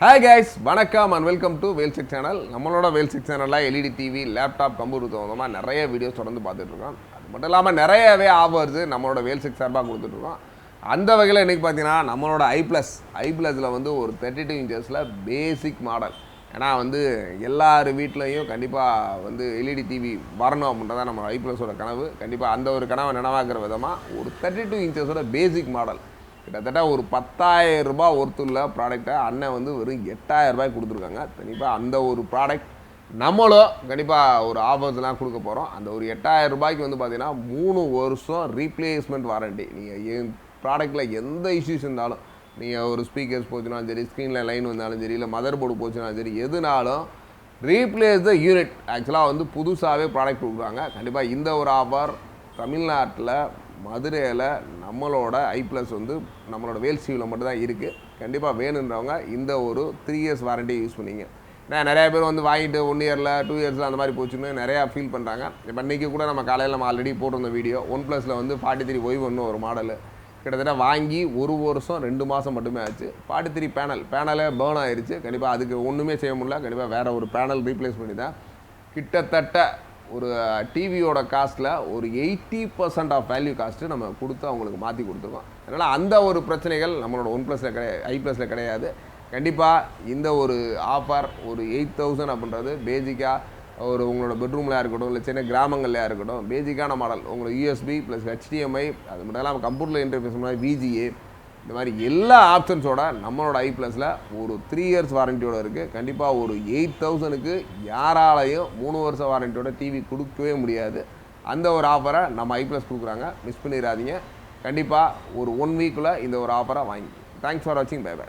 Hi guys, வணக்கம் and welcome to VEL'S channel. நம்மளோட VEL'S channelல LED TV, laptop, computer சம்பந்தமா நிறைய வீடியோஸ் தொடர்ந்து பார்த்துட்டு இருக்கோம். அது மட்டும் இல்லாமல் நிறையவே ஆஃபர்ஸ் நம்மளோட VEL'S சார்பாக கொடுத்துட்டு இருக்கோம். அந்த வகையில் இன்னைக்கு பார்த்தீங்கன்னா நம்மளோட ஐ+ல வந்து ஒரு 32 இன்ச்சஸில் பேசிக் மாடல். ஏன்னா வந்து எல்லார் வீட்லையும் கண்டிப்பாக வந்து LED டிவி வரணும் அப்படின்றதான் நம்ம ஐ+ஓட கனவு. கண்டிப்பாக அந்த ஒரு கனவை நினைவாக்குற விதமாக ஒரு 32 இன்ச்சஸோட பேசிக் மாடல் கிட்டத்தட்ட ஒரு 10,000 ரூபாய் ஒருத்துள்ள ப்ராடக்டை அண்ணன் வந்து வெறும் 8,000 ரூபாய்க்கு கொடுத்துருக்காங்க. கண்டிப்பாக அந்த ஒரு ப்ராடக்ட் நம்மளும் கண்டிப்பாக ஒரு ஆஃபர்ஸ்லாம் கொடுக்க போகிறோம். அந்த ஒரு 8,000 ரூபாய்க்கு வந்து பார்த்தீங்கன்னா 3 வருஷம் ரீப்ளேஸ்மெண்ட் வாரண்டி. நீங்கள் ப்ராடக்ட்டில் எந்த இஷ்யூஸ் இருந்தாலும், நீங்கள் ஒரு ஸ்பீக்கர்ஸ் போச்சுனாலும் சரி, ஸ்க்ரீனில் லைன் வந்தாலும் சரி, இல்லை மதர் போர்டு போச்சுனாலும் சரி, எதுனாலும் ரீப்ளேஸ் த யூனிட். ஆக்சுவலாக வந்து புதுசாகவே ப்ராடக்ட் கொடுக்குறாங்க. கண்டிப்பாக இந்த ஒரு ஆஃபர் தமிழ்நாட்டில் மதுரையில் நம்மளோட ஐ+ வந்து நம்மளோட வேல்ஸ் டிவியில் மட்டும்தான் இருக்குது. கண்டிப்பாக வேணுன்றவங்க இந்த ஒரு 3 இயர்ஸ் வாரண்டி யூஸ் பண்ணிங்க. ஏன்னா நிறையா பேர் வந்து வாங்கிட்டு 1 இயரில் 2 இயர்ஸில் அந்த மாதிரி போச்சுன்னு நிறையா ஃபீல் பண்ணுறாங்க. இப்போ இன்றைக்கி கூட நம்ம காலையில் நம்ம ஆல்ரெடி போட்டிருந்த வீடியோ OnePlusல வந்து 43Y1 ஒரு மாடலு கிட்டத்தட்ட வாங்கி 1 வருஷம் 2 மாதம் மட்டுமே ஆச்சு. 43 பேனலே பேர்ன் ஆயிடுச்சு. கண்டிப்பாக அதுக்கு ஒன்றுமே செய்ய முடியல. கண்டிப்பாக வேறு ஒரு பேனல் ரீப்ளேஸ் பண்ணி தான் கிட்டத்தட்ட ஒரு டிவியோட காஸ்ட்டில் ஒரு 80% ஆஃப் வேல்யூ காஸ்ட்டு நம்ம கொடுத்து அவங்களுக்கு மாற்றி கொடுத்துருக்கோம். அதனால் அந்த ஒரு பிரச்சனைகள் நம்மளோட OnePlusல ஐ+ல கிடையாது. கண்டிப்பாக இந்த ஒரு ஆஃபர் ஒரு 8,000 அப்படின்றது பேசிக்காக ஒரு உங்களோட பெட்ரூம்லையாக இருக்கட்டும், இல்லை சின்ன கிராமங்கள்லையாக இருக்கட்டும், பேசிக்கான மாடல் உங்களுக்கு USB ப்ளஸ் HDMI, அது மட்டும் இல்லாமல் கம்ப்யூட்டரில் இன்டர்ஃபேஸ் மாதிரி VGA, இந்த மாதிரி எல்லா ஆப்ஷன்ஸோட நம்மளோட ஐ+ல ஒரு 3 இயர்ஸ் வாரண்டியோடு இருக்குது. கண்டிப்பாக ஒரு 8,000க்கு யாராலையும் 3 வருஷம் வாரண்டியோட டிவி கொடுக்கவே முடியாது. அந்த ஒரு ஆஃபரை நம்ம ஐ+ கொடுக்குறாங்க. மிஸ் பண்ணிடாதீங்க. கண்டிப்பாக ஒரு 1 வீக்கில் இந்த ஒரு ஆஃபரை வாங்கி. தேங்க்ஸ் ஃபார் வாட்சிங். Bye by.